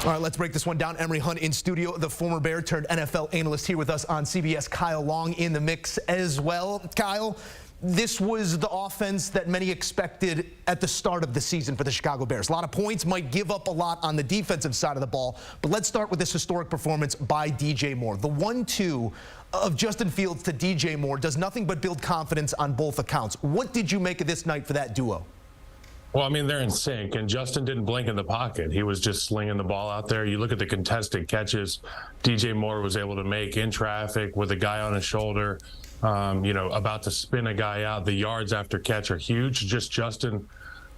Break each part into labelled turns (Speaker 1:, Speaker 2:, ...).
Speaker 1: All right, let's break this one down. Emory Hunt in studio, the former Bear turned NFL analyst here with us on CBS. Kyle Long in the mix as well. Kyle, this was the offense that many expected at the start of the season for the Chicago Bears. A lot of points, might give up a lot on the defensive side of the ball, but let's start with this historic performance by DJ Moore. The 1-2 of Justin Fields to DJ Moore does nothing but build confidence on both accounts. What did you make of this night for that duo?
Speaker 2: Well, I mean, they're in sync, and Justin didn't blink in the pocket. He was just slinging the ball out there. You look at the contested catches DJ Moore was able to make in traffic with a guy on his shoulder, about to spin a guy out. The yards after catch are huge. Just Justin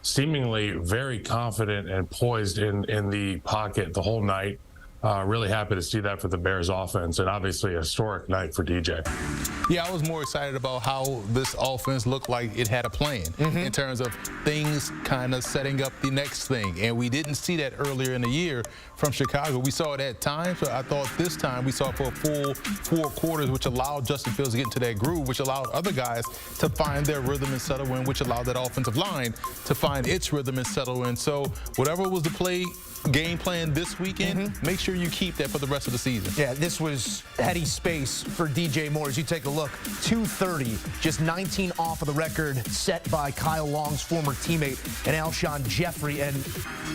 Speaker 2: seemingly very confident and poised in the pocket the whole night. Really happy to see that for the Bears offense, and obviously a historic night for DJ.
Speaker 3: Yeah, I was more excited about how this offense looked like it had a plan in terms of things kind of setting up the next thing. And we didn't see that earlier in the year from Chicago. We saw it at times, but I thought this time we saw it for a full 4 quarters, which allowed Justin Fields to get into that groove, which allowed other guys to find their rhythm and settle in, which allowed that offensive line to find its rhythm and settle in. So whatever was the game plan this weekend, make sure you keep that for the rest of the season.
Speaker 1: Yeah, this was heady space for DJ Moore. As you take a look, 230, just 19 off of the record set by Kyle Long's former teammate and Alshon Jeffrey. And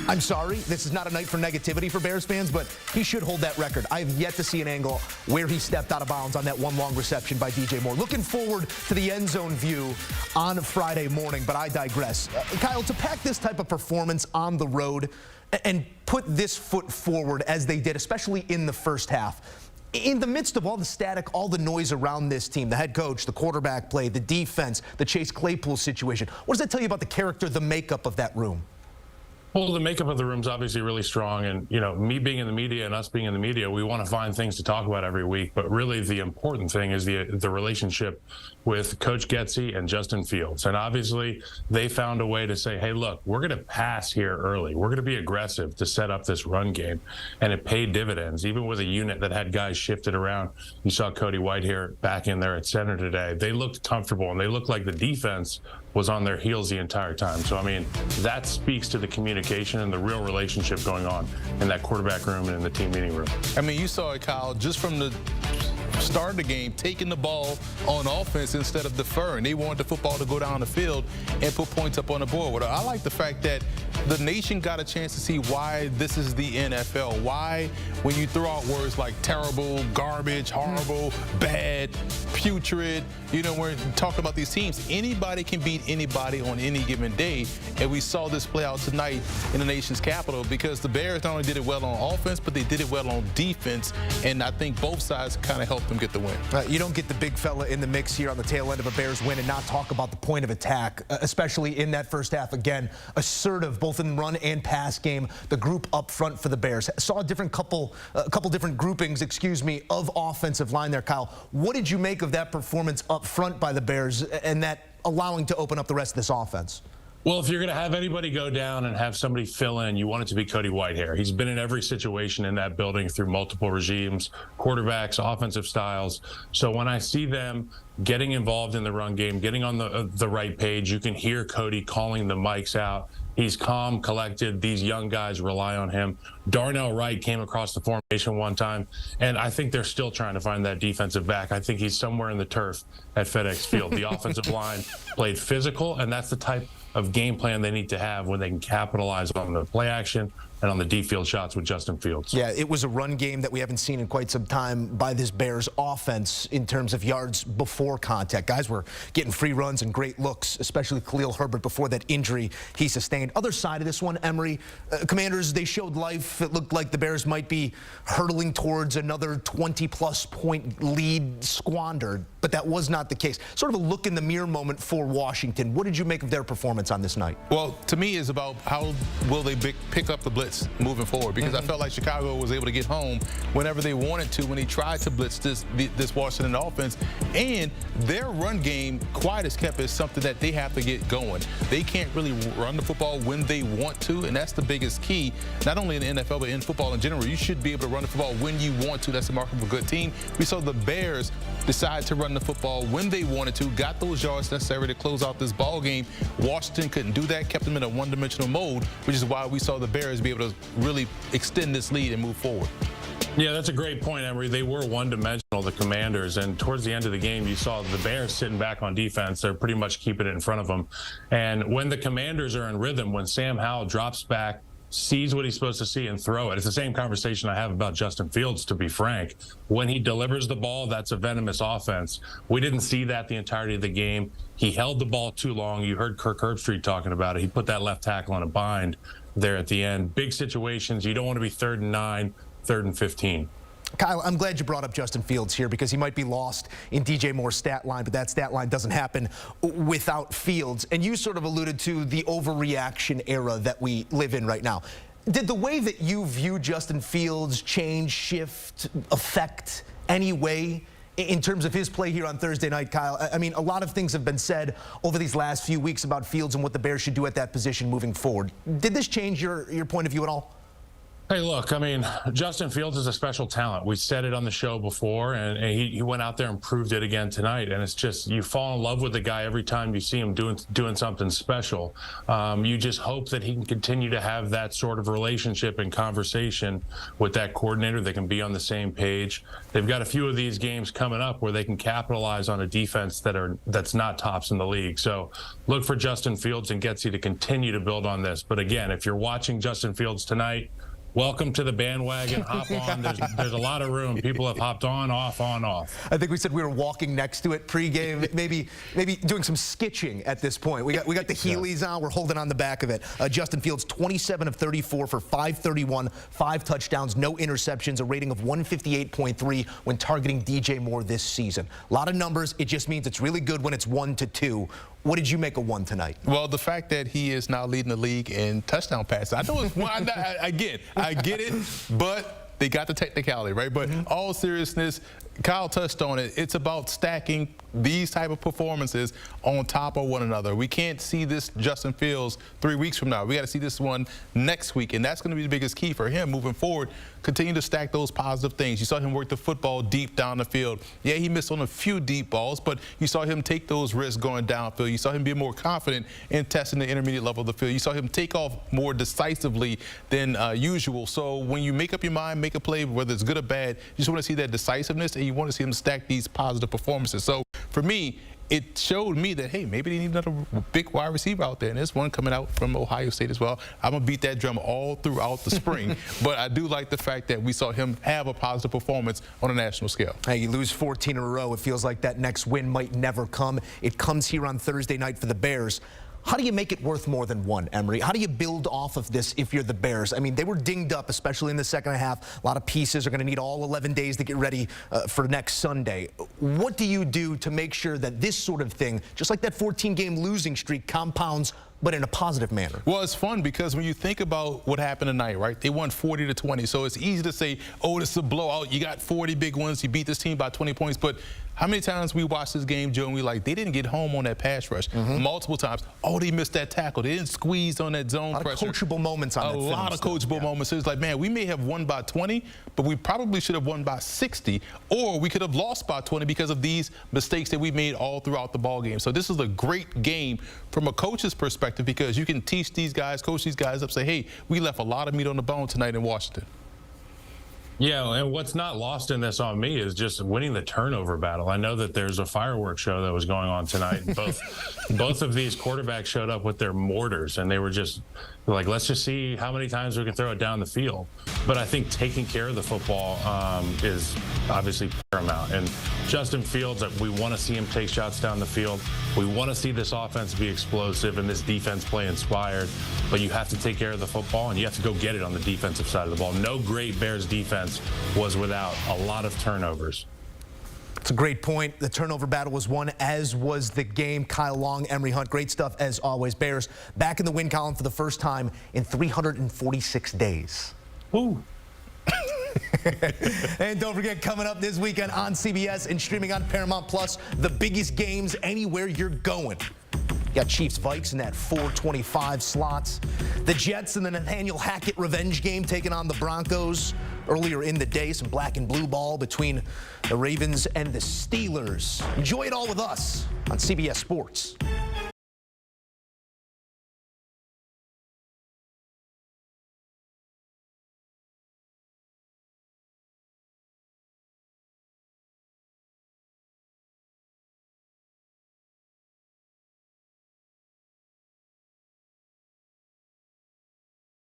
Speaker 1: I'm sorry, this is not a night for negativity for Bears fans, but he should hold that record. I have yet to see an angle where he stepped out of bounds on that one long reception by DJ Moore. Looking forward to the end zone view on Friday morning, but I digress. Kyle, to pack this type of performance on the road and put this foot forward as they did, especially in the first half, in the midst of all the static, all the noise around this team, the head coach, the quarterback play, the defense, the Chase Claypool situation, what does that tell you about the character, the makeup of that room?
Speaker 2: Well, the makeup of the room is obviously really strong, and me being in the media and us being in the media, we want to find things to talk about every week. But really, the important thing is the relationship with Coach Getsy and Justin Fields. And obviously, they found a way to say, "Hey, look, we're going to pass here early. We're going to be aggressive to set up this run game," and it paid dividends. Even with a unit that had guys shifted around, you saw Cody Whitehair back in there at center today. They looked comfortable, and they looked like the defense was on their heels the entire time. So, I mean, that speaks to the communication and the real relationship going on in that quarterback room and in the team meeting room.
Speaker 3: I mean, you saw it, Kyle, just from the start of the game, taking the ball on offense instead of deferring. They wanted the football to go down the field and put points up on the board. I like the fact that the nation got a chance to see why this is the NFL. Why, when you throw out words like terrible, garbage, horrible, bad, putrid, we're talking about these teams. Anybody can beat anybody on any given day, and we saw this play out tonight in the nation's capital because the Bears not only did it well on offense, but they did it well on defense, and I think both sides kind of helped them get the win.
Speaker 1: You don't get the big fella in the mix here on the tail end of a Bears win and not talk about the point of attack, especially in that first half. Again, assertive both in run and pass game. The group up front for the Bears saw a couple different groupings, of offensive line there. Kyle, what did you make of that performance up front by the Bears and that allowing to open up the rest of this offense?
Speaker 2: Well, if you're going to have anybody go down and have somebody fill in, you want it to be Cody Whitehair. He's been in every situation in that building through multiple regimes, quarterbacks, offensive styles. So when I see them getting involved in the run game, getting on the right page, you can hear Cody calling the mics out. He's calm, collected. These young guys rely on him. Darnell Wright came across the formation one time, and I think they're still trying to find that defensive back. I think he's somewhere in the turf at FedEx Field. The offensive line played physical, and that's the type of game plan they need to have when they can capitalize on the play action and on the deep field shots with Justin Fields.
Speaker 1: Yeah, it was a run game that we haven't seen in quite some time by this Bears offense in terms of yards before contact. Guys were getting free runs and great looks, especially Khalil Herbert before that injury he sustained. Other side of this one, Emory, Commanders, they showed life. It looked like the Bears might be hurtling towards another 20-plus point lead squandered, but that was not the case. Sort of a look in the mirror moment for Washington. What did you make of their performance on this night?
Speaker 3: Well, to me, it's about how will they pick up the blitz moving forward, because I felt like Chicago was able to get home whenever they wanted to when they tried to blitz this Washington offense, and their run game, quiet as kept, is something that they have to get going. They can't really run the football when they want to, and that's the biggest key, not only in the NFL but in football in general. You should be able to run the football when you want to. That's the mark of a good team. We saw the Bears decide to run the football when they wanted to, got those yards necessary to close out this ball game. Washington couldn't do that, kept them in a one-dimensional mode, which is why we saw the Bears be able able to really extend this lead and move forward.
Speaker 2: Yeah, that's a great point, Emery. They were one-dimensional, the Commanders, and towards the end of the game, you saw the Bears sitting back on defense. They're pretty much keeping it in front of them. And when the Commanders are in rhythm, when Sam Howell drops back, sees what he's supposed to see and throw it. It's the same conversation I have about Justin Fields, to be frank. When he delivers the ball, that's a venomous offense. We didn't see that the entirety of the game. He held the ball too long. You heard Kirk Herbstreit talking about it. He put that left tackle in a bind there at the end. Big situations. You don't want to be 3rd and 9, 3rd and 15.
Speaker 1: Kyle, I'm glad you brought up Justin Fields here because he might be lost in DJ Moore's stat line, but that stat line doesn't happen without Fields. And you sort of alluded to the overreaction era that we live in right now. Did the way that you view Justin Fields change, shift, affect any way in terms of his play here on Thursday night, Kyle? I mean, a lot of things have been said over these last few weeks about Fields and what the Bears should do at that position moving forward. Did this change your point of view at all?
Speaker 2: Hey, look, I mean, Justin Fields is a special talent. We said it on the show before, and he went out there and proved it again tonight. And it's just, you fall in love with the guy every time you see him doing something special. You just hope that he can continue to have that sort of relationship and conversation with that coordinator. They can be on the same page. They've got a few of these games coming up where they can capitalize on a defense that's not tops in the league. So look for Justin Fields and Getsy to continue to build on this. But again, if you're watching Justin Fields tonight, welcome to the bandwagon. Hop on. There's a lot of room. People have hopped on, off, on, off.
Speaker 1: I think we said we were walking next to it pregame, maybe doing some skitching at this point. We got the Heelys on. We're holding on the back of it. Justin Fields, 27 of 34 for 531, 5 touchdowns, no interceptions, a rating of 158.3 when targeting DJ Moore this season. A lot of numbers. It just means it's really good when it's 1-2. What did you make of 1 tonight?
Speaker 3: Well, the fact that he is now leading the league in touchdown passes. I know it's one. I get it, but they got the technicality, right? But all seriousness, Kyle touched on it. It's about stacking these type of performances on top of one another. We can't see this Justin Fields 3 weeks from now. We got to see this one next week, and that's going to be the biggest key for him moving forward. Continue to stack those positive things. You saw him work the football deep down the field. Yeah, he missed on a few deep balls, but you saw him take those risks going downfield. You saw him be more confident in testing the intermediate level of the field. You saw him take off more decisively than usual. So when you make up your mind, make a play, whether it's good or bad, you just want to see that decisiveness, and you want to see him stack these positive performances. So for me, it showed me that, hey, maybe they need another big wide receiver out there. And there's one coming out from Ohio State as well. I'm going to beat that drum all throughout the spring. But I do like the fact that we saw him have a positive performance on a national scale.
Speaker 1: Hey, you lose 14 in a row. It feels like that next win might never come. It comes here on Thursday night for the Bears. How do you make it worth more than 1, Emery? How do you build off of this if you're the Bears? I mean, they were dinged up, especially in the second half. A lot of pieces are going to need all 11 days to get ready for next Sunday. What do you do to make sure that this sort of thing, just like that 14-game losing streak, compounds, but in a positive manner?
Speaker 3: Well, it's fun because when you think about what happened tonight, right? They won 40-20, so it's easy to say, oh, this is a blowout. You got 40 big ones. You beat this team by 20 points. But how many times we watched this game, Joe, and we like, they didn't get home on that pass rush multiple times. Oh, they missed that tackle. They didn't squeeze on that zone pressure.
Speaker 1: A lot of coachable moments on that film.
Speaker 3: A lot of coachable moments. So it's like, man, we may have won by 20, but we probably should have won by 60, or we could have lost by 20 because of these mistakes that we made all throughout the ball game. So this is a great game from a coach's perspective because you can teach these guys, coach these guys up, say, hey, we left a lot of meat on the bone tonight in Washington.
Speaker 2: Yeah, and what's not lost in this on me is just winning the turnover battle. I know that there's a fireworks show that was going on tonight. Both of these quarterbacks showed up with their mortars, and they were just like, let's just see how many times we can throw it down the field. But I think taking care of the football is obviously paramount. And Justin Fields, we want to see him take shots down the field. We want to see this offense be explosive and this defense play inspired. But you have to take care of the football, and you have to go get it on the defensive side of the ball. No great Bears defense was without a lot of turnovers.
Speaker 1: It's a great point. The turnover battle was won, as was the game. Kyle Long, Emery Hunt, great stuff as always. Bears back in the win column for the first time in 346 days.
Speaker 2: Woo.
Speaker 1: And don't forget, coming up this weekend on CBS and streaming on Paramount Plus, the biggest games anywhere you're going. You got Chiefs-Vikes in that 4:25 slots. The Jets and the Nathaniel Hackett revenge game taking on the Broncos. Earlier in the day, some black and blue ball between the Ravens and the Steelers. Enjoy it all with us on CBS Sports.